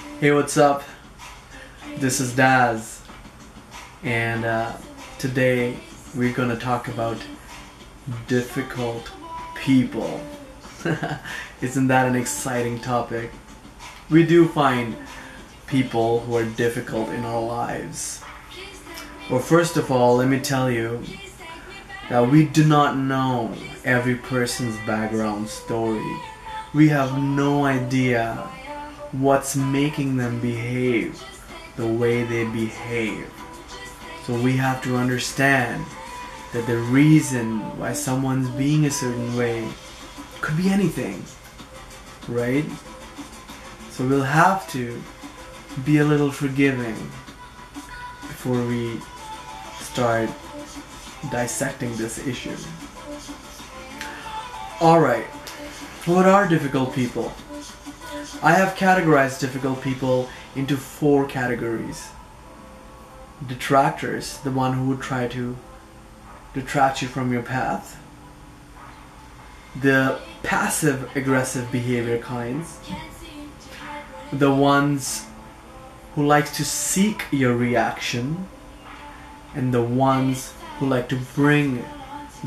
Hey, what's up? This is Daz, and today we're gonna talk about difficult people. Isn't that an exciting topic? We do find people who are difficult in our lives. Well, first of all, let me tell you that we do not know every person's background story. We have no idea what's making them behave the way they behave. So we have to understand that the reason why someone's being a certain way could be anything, right? So we'll have to be a little forgiving before we start dissecting this issue. Alright, what are difficult people? I have categorized difficult people into 4 categories. Detractors, the one who would try to detract you from your path. The passive aggressive behavior kinds. The ones who like to seek your reaction. And the ones who like to bring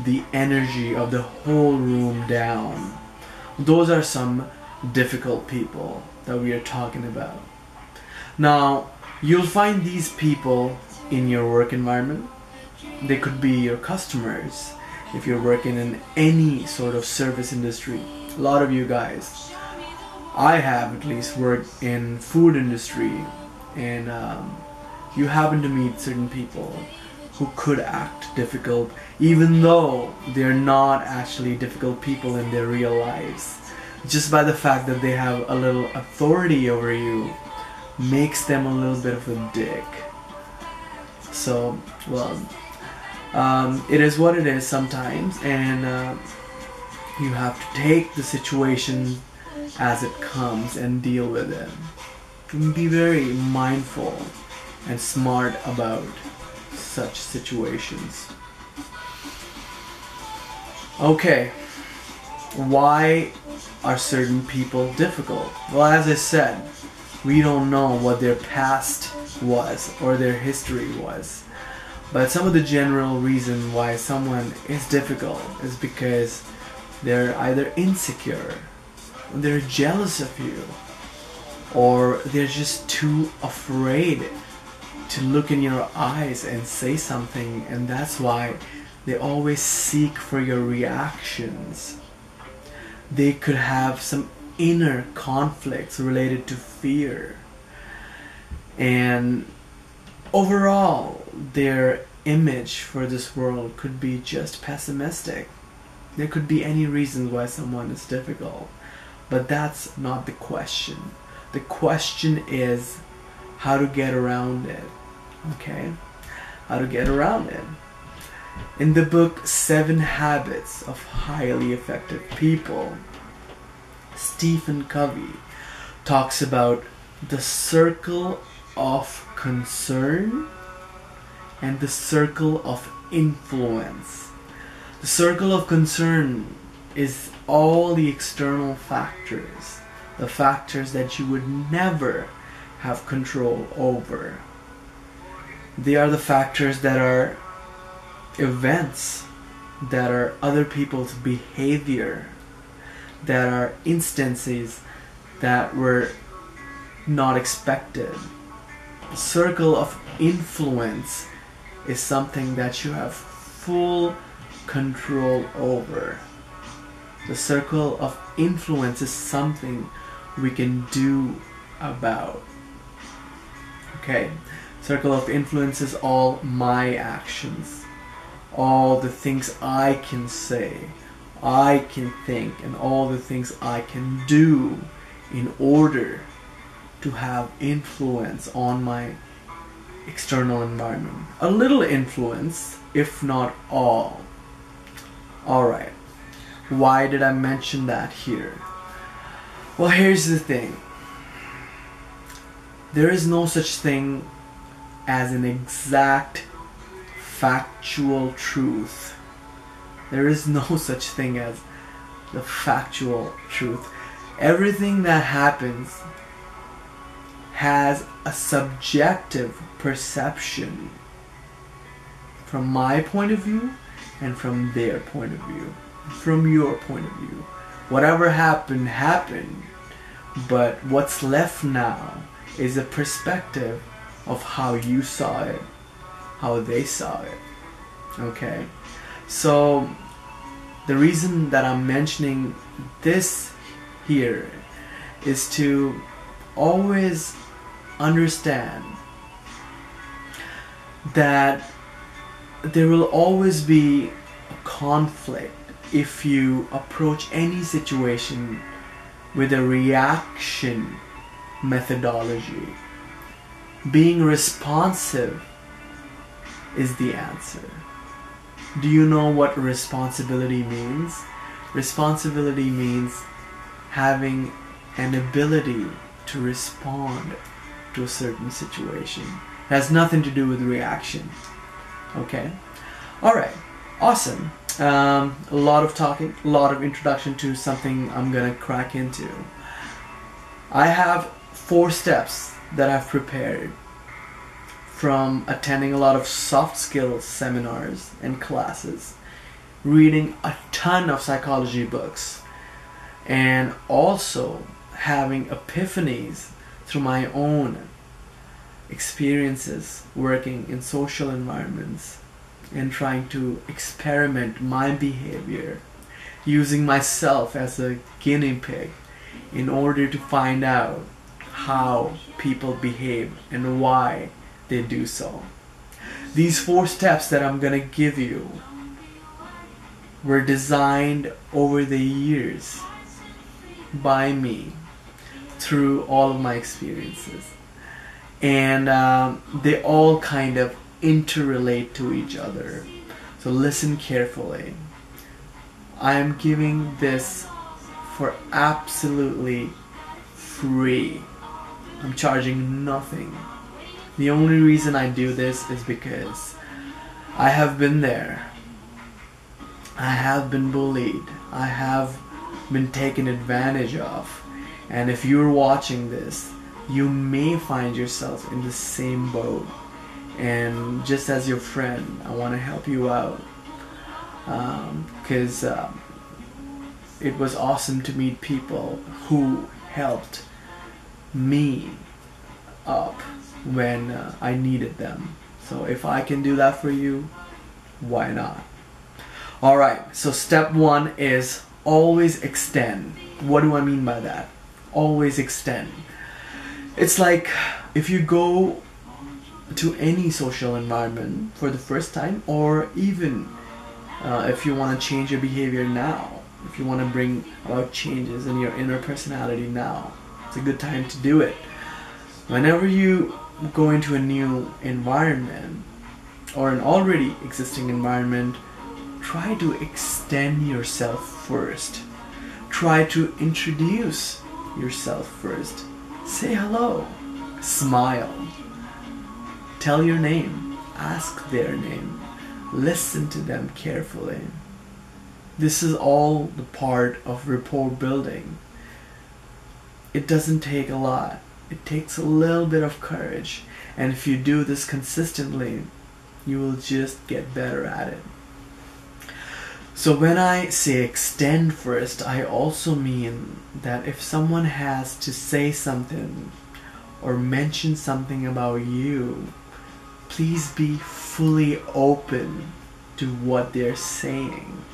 the energy of the whole room down. Those are some difficult people that we are talking about. Now, you'll find these people in your work environment. They could be your customers if you're working in any sort of service industry. A lot of you guys, I have at least worked in food industry, and you happen to meet certain people who could act difficult even though they're not actually difficult people in their real lives. Just by the fact that they have a little authority over you makes them a little bit of a dick. So, well, it is what it is sometimes, and you have to take the situation as it comes and deal with it. And be very mindful and smart about such situations. Okay, why are certain people difficult? Well, as I said, we don't know what their past was or their history was. But some of the general reason why someone is difficult is because they're either insecure, they're jealous of you, or they're just too afraid to look in your eyes and say something, and that's why they always seek for your reactions. They could have some inner conflicts related to fear, and overall their image for this world could be just pessimistic. There could be any reasons why someone is difficult, but that's not the question. The question is how to get around it. Okay? How to get around it. In the book 7 Habits of Highly Effective People, Stephen Covey talks about the circle of concern and the circle of influence. The circle of concern is all the external factors, the factors that you would never have control over. They are the factors that are events, that are other people's behavior, that are instances that were not expected. The circle of influence is something that you have full control over. The circle of influence is something we can do about. Okay? Circle of influence is all my actions, all the things I can say, I can think, and all the things I can do in order to have influence on my external environment. A little influence, if not all. Alright, why did I mention that here? Well, here's the thing. There is no such thing as an exact factual truth. There is no such thing as the factual truth. Everything that happens has a subjective perception from my point of view and from their point of view, from your point of view. Whatever happened, happened, but what's left now is a perspective of how you saw it, how they saw it. Okay? So the reason that I'm mentioning this here is to always understand that there will always be a conflict if you approach any situation with a reaction methodology. Being responsive is the answer. Do you know what responsibility means? Responsibility means having an ability to respond to a certain situation. It has nothing to do with reaction. Okay? Alright, awesome. A lot of talking, a lot of introduction to something I'm gonna crack into. I have 4 steps that I've prepared from attending a lot of soft skills seminars and classes, reading a ton of psychology books, and also having epiphanies through my own experiences working in social environments and trying to experiment my behavior, using myself as a guinea pig in order to find out how people behave and why they do so. These 4 steps that I'm gonna give you were designed over the years by me through all of my experiences, and they all kind of interrelate to each other. So listen carefully. I am giving this for absolutely free. I'm charging nothing. The only reason I do this is because I have been there. I have been bullied. I have been taken advantage of. And if you're watching this, you may find yourself in the same boat. And just as your friend, I want to help you out. Because it was awesome to meet people who helped me up when I needed them. So if I can do that for you, why not? Alright, so step 1 is always extend. What do I mean by that? Always extend. It's like if you go to any social environment for the first time, or even if you want to change your behavior now, if you want to bring about changes in your inner personality now, it's a good time to do it. Whenever you go into a new environment or an already existing environment, try to extend yourself first. Try to introduce yourself first. Say hello. Smile. Tell your name. Ask their name. Listen to them carefully. This is all the part of rapport building. It doesn't take a lot. It takes a little bit of courage. And if you do this consistently, you will just get better at it. So when I say extend first, I also mean that if someone has to say something or mention something about you, please be fully open to what they're saying.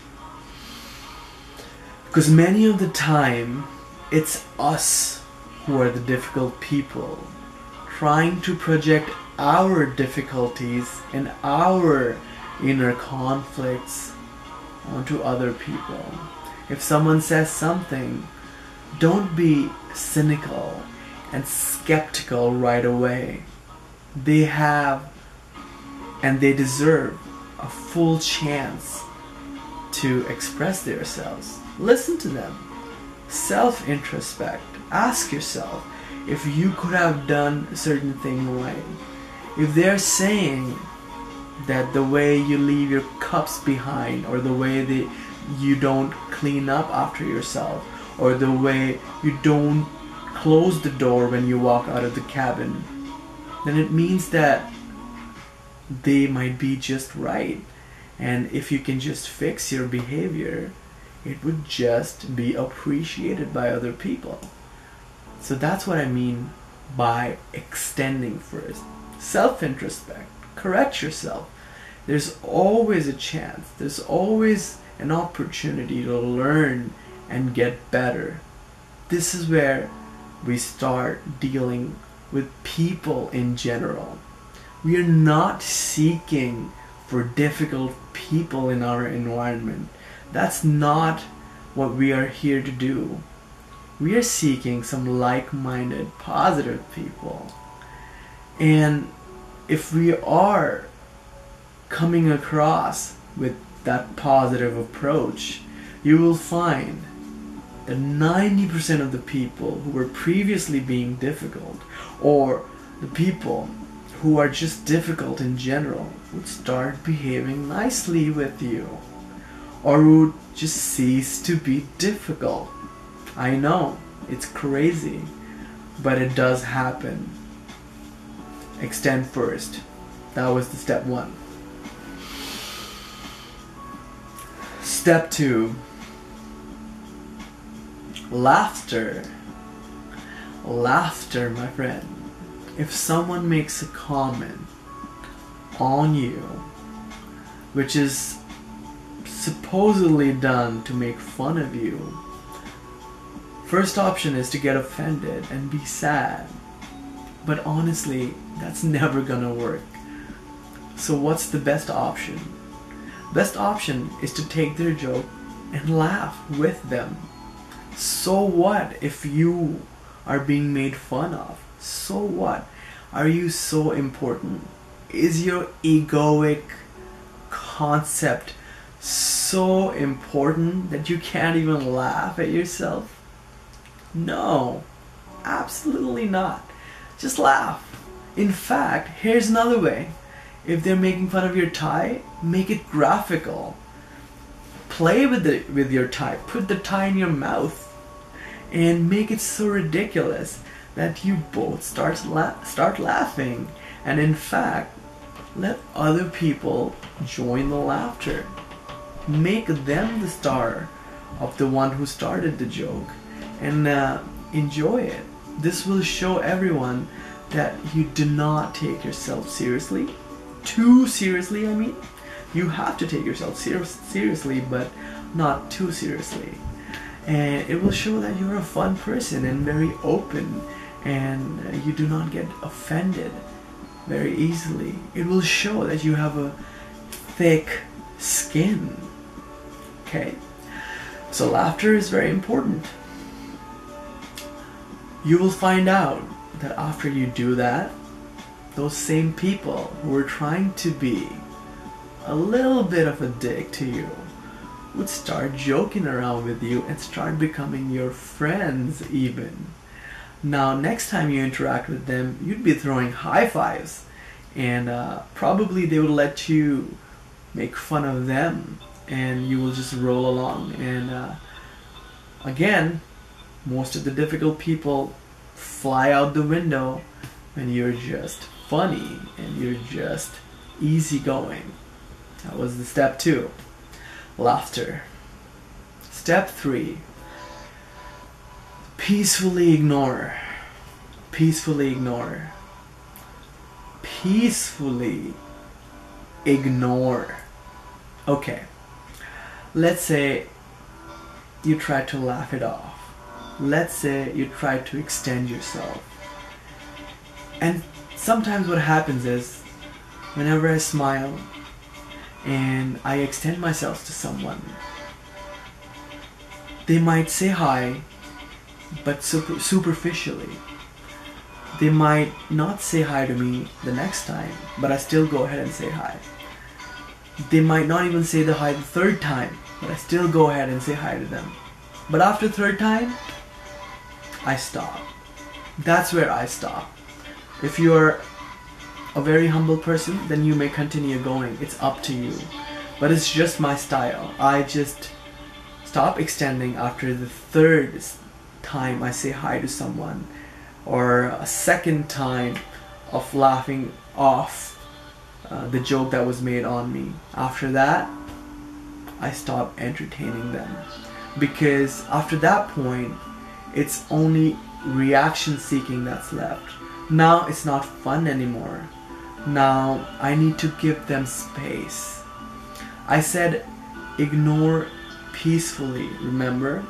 Because many of the time, it's us who are the difficult people, trying to project our difficulties and our inner conflicts onto other people. If someone says something, don't be cynical and skeptical right away. They have and they deserve a full chance to express themselves. Listen to them. Self-introspect. Ask yourself if you could have done a certain thing away. If they're saying that the way you leave your cups behind, or the way that you don't clean up after yourself, or the way you don't close the door when you walk out of the cabin, then it means that they might be just right. And if you can just fix your behavior, it would just be appreciated by other people. So that's what I mean by extending first. Self-introspect. Correct yourself. There's always a chance. There's always an opportunity to learn and get better. This is where we start dealing with people in general. We are not seeking for difficult people in our environment. That's not what we are here to do. We are seeking some like-minded, positive people. And if we are coming across with that positive approach, you will find that 90% of the people who were previously being difficult, or the people who are just difficult in general, would start behaving nicely with you, or would just cease to be difficult. I know, it's crazy, but it does happen. Extend first. That was the step 1. Step 2. Laughter. Laughter, my friend. If someone makes a comment on you, which is supposedly done to make fun of you, first option is to get offended and be sad. But honestly, that's never gonna work. So what's the best option? Best option is to take their joke and laugh with them. So what if you are being made fun of? So what? Are you so important? Is your egoic concept so important that you can't even laugh at yourself? No, absolutely not. Just laugh. In fact, here's another way. If they're making fun of your tie, make it graphical. Play with your tie. Put the tie in your mouth and make it so ridiculous that you both start laughing. And in fact, let other people join the laughter. Make them the star of the one who started the joke, and enjoy it. This will show everyone that you do not take yourself seriously. Too seriously, I mean. You have to take yourself seriously, but not too seriously. And it will show that you're a fun person and very open, and you do not get offended very easily. It will show that you have a thick skin. Okay? So laughter is very important. You will find out that after you do that, those same people who were trying to be a little bit of a dick to you would start joking around with you and start becoming your friends even. Now next time you interact with them, you'd be throwing high fives, and probably they would let you make fun of them, and you will just roll along. And again, most of the difficult people fly out the window when you're just funny and you're just easygoing. That was the step 2. Laughter. Step 3. Peacefully ignore. Peacefully ignore. Peacefully ignore. Okay. Let's say you try to laugh it off. Let's say you try to extend yourself. And sometimes what happens is, whenever I smile and I extend myself to someone, they might say hi, but superficially. They might not say hi to me the next time, but I still go ahead and say hi. They might not even say the hi the third time, but I still go ahead and say hi to them. But after third time, I stop. That's where I stop. If you're a very humble person, then you may continue going. It's up to you. But it's just my style. I just stop extending after the third time I say hi to someone, or a second time of laughing off the joke that was made on me, after that I stop entertaining them. Because after that point, it's only reaction seeking that's left. Now it's not fun anymore. Now I need to give them space. I said ignore peacefully, remember?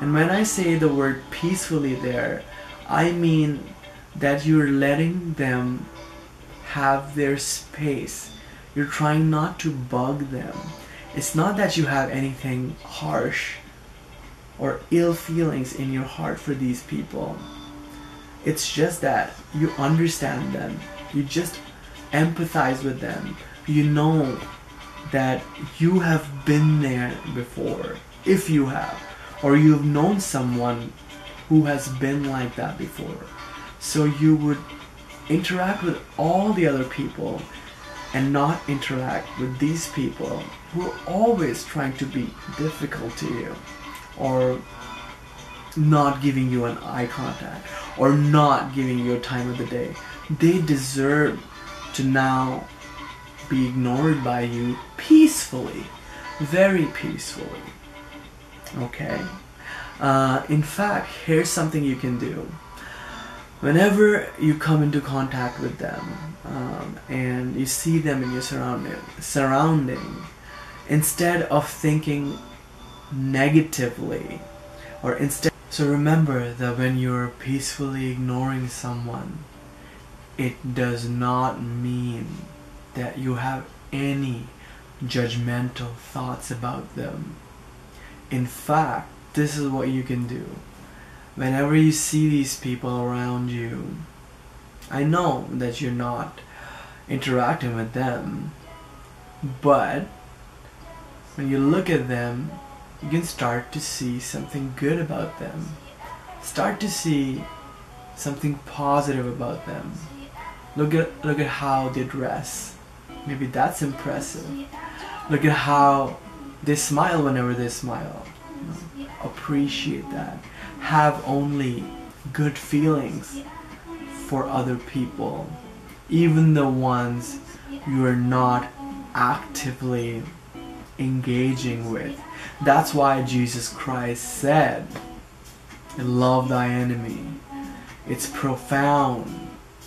And when I say the word peacefully there, I mean that you're letting them have their space. You're trying not to bug them. It's not that you have anything harsh or ill feelings in your heart for these people. It's just that you understand them. You just empathize with them. You know that you have been there before, if you have, or you've known someone who has been like that before. So you would interact with all the other people and not interact with these people who are always trying to be difficult to you, or not giving you an eye contact, or not giving you a time of the day. They deserve to now be ignored by you peacefully, very peacefully. Okay? In fact, here's something you can do. Whenever you come into contact with them and you see them in your surrounding, instead of thinking negatively, or instead, so remember that when you're peacefully ignoring someone, it does not mean that you have any judgmental thoughts about them. In fact, this is what you can do. Whenever you see these people around you, I know that you're not interacting with them, but when you look at them, you can start to see something good about them. Start to see something positive about them. Look at how they dress. Maybe that's impressive. Look at how they smile whenever they smile. Appreciate that. Have only good feelings for other people, even the ones you are not actively engaging with. That's why Jesus Christ said, love thy enemy. It's profound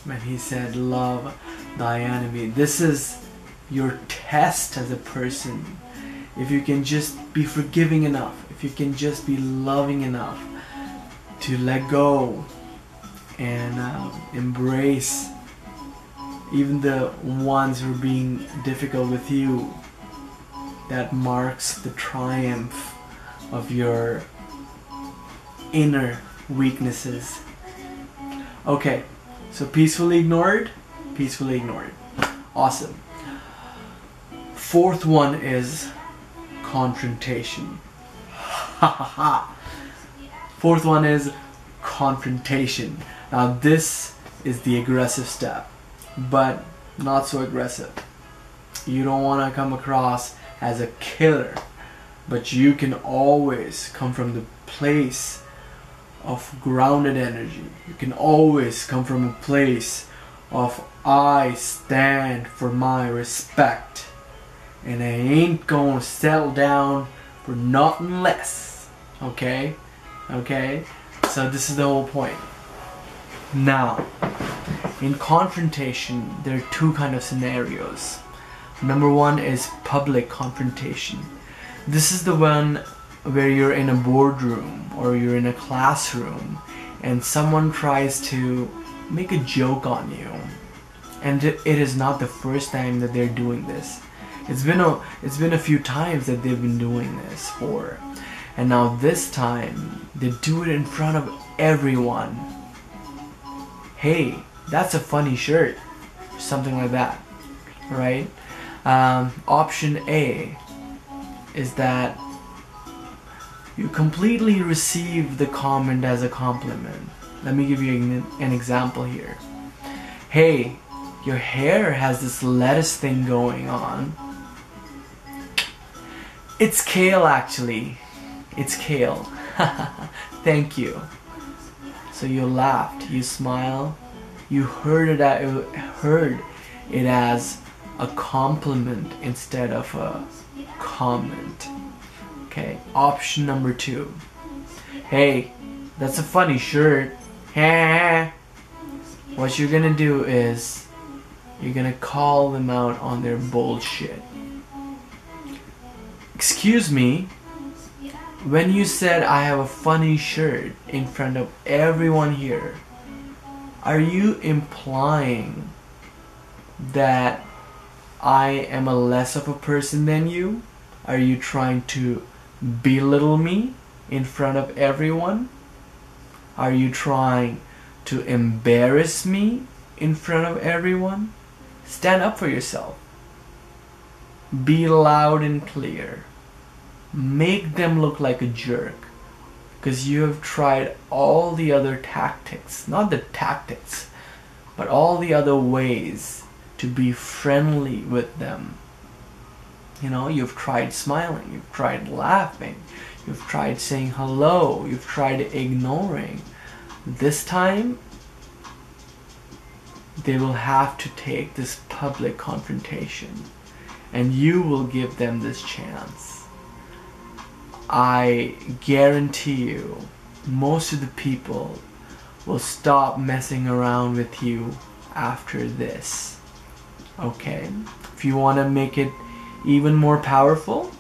when he said, love thy enemy. This is your test as a person. If you can just be forgiving enough, if you can just be loving enough to let go and embrace even the ones who are being difficult with you, that marks the triumph of your inner weaknesses. Okay, so peacefully ignored, peacefully ignored. Awesome. Fourth one is confrontation. Ha ha ha. Fourth one is confrontation. Now this is the aggressive step, but not so aggressive. You don't want to come across as a killer, but you can always come from the place of grounded energy. You can always come from a place of I stand for my respect, and I ain't gonna settle down for nothing less. Okay? Okay? So this is the whole point. Now, in confrontation, there are two kind of scenarios. Number one is public confrontation. This is the one where you're in a boardroom or you're in a classroom and someone tries to make a joke on you. And it is not the first time that they're doing this. It's been a few times that they've been doing this for. And now this time, they do it in front of everyone. Hey, that's a funny shirt. Something like that, right? Option A is that you completely receive the comment as a compliment. Let me give you an example here. Hey, your hair has this lettuce thing going on. It's kale actually. It's kale. Thank you. So you laughed, you smile, you heard it as a compliment instead of a comment. Okay, option number 2. Hey, that's a funny shirt. What you're gonna do is you're gonna call them out on their bullshit. Excuse me, when you said I have a funny shirt in front of everyone here, are you implying that I am a less of a person than you? Are you trying to belittle me in front of everyone? Are you trying to embarrass me in front of everyone? Stand up for yourself. Be loud and clear. Make them look like a jerk, because you have tried all the other tactics, not the tactics, but all the other ways to be friendly with them. You know, you've tried smiling, you've tried laughing, you've tried saying hello, you've tried ignoring. This time, they will have to take this public confrontation, and you will give them this chance. I guarantee you, most of the people will stop messing around with you after this. Okay? If you want to make it even more powerful,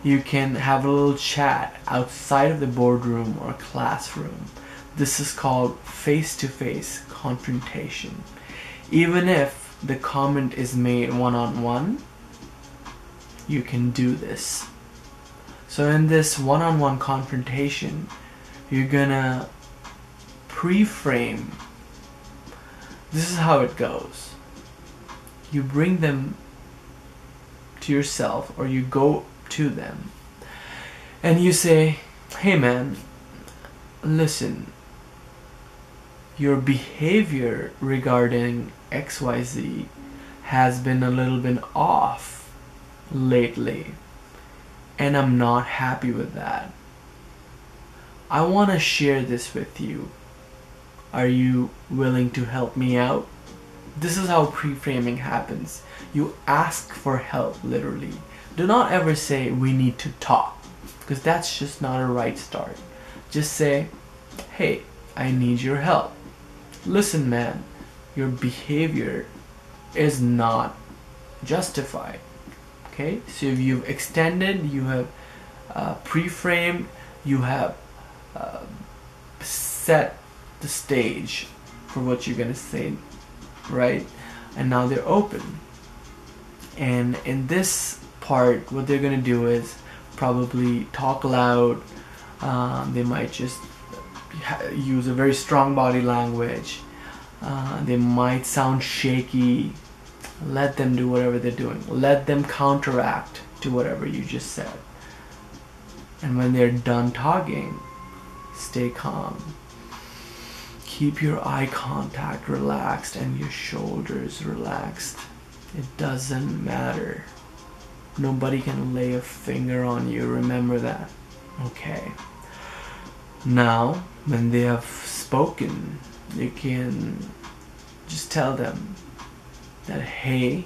you can have a little chat outside of the boardroom or classroom. This is called face-to-face confrontation. Even if the comment is made one-on-one, you can do this. So in this one-on-one confrontation, you're gonna pre-frame. This is how it goes. You bring them to yourself, or you go to them, and you say, hey man, listen, your behavior regarding XYZ has been a little bit off lately, and I'm not happy with that. I want to share this with you. Are you willing to help me out? This is how pre-framing happens. You ask for help, literally. Do not ever say, we need to talk, because that's just not a right start. Just say, hey, I need your help. Listen, man, your behavior is not justified. Okay, so if you've extended, you have pre-framed, you have set the stage for what you're gonna say, right? And now they're open. And in this part, what they're gonna do is probably talk loud. They might just use a very strong body language. They might sound shaky. Let them do whatever they're doing. Let them counteract to whatever you just said. And when they're done talking, stay calm. Keep your eye contact relaxed and your shoulders relaxed. It doesn't matter. Nobody can lay a finger on you. Remember that. Okay. Now, when they have spoken, you can just tell them that, hey,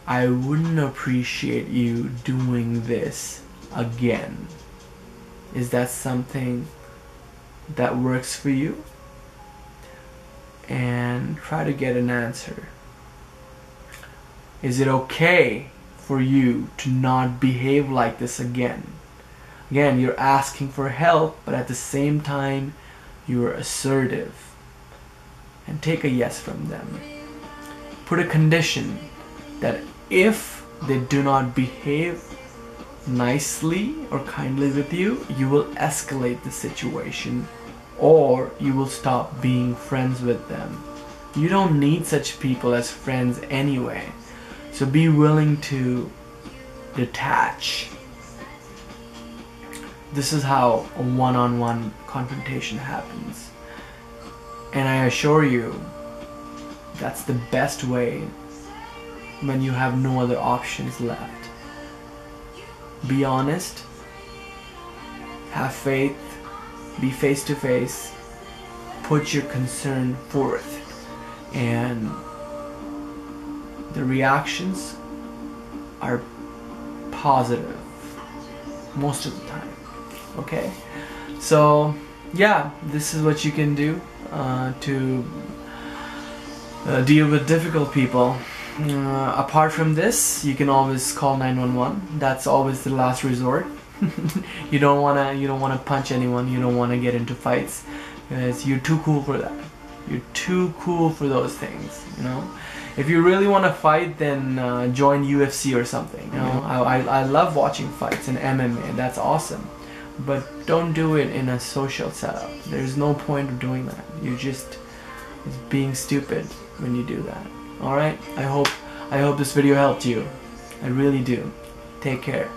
I wouldn't appreciate you doing this again. Is that something that works for you? And try to get an answer. Is it okay for you to not behave like this again? Again, you're asking for help, but at the same time, you're assertive. And take a yes from them. Put a condition that if they do not behave nicely or kindly with you, you will escalate the situation, or you will stop being friends with them. You don't need such people as friends anyway. So be willing to detach. This is how a one-on-one confrontation happens. And I assure you, that's the best way when you have no other options left. Be honest, have faith, be face to face, put your concern forth, and the reactions are positive most of the time. Okay, so yeah, this is what you can do to deal with difficult people. Apart from this, you can always call 911. That's always the last resort. You don't wanna punch anyone. You don't wanna get into fights, because you're too cool for that. You're too cool for those things. You know, if you really want to fight, then join UFC or something. You know, I love watching fights and MMA. That's awesome, but don't do it in a social setup. There's no point of doing that. You're just being stupid when you do that. All right. I hope this video helped you. I really do. Take care.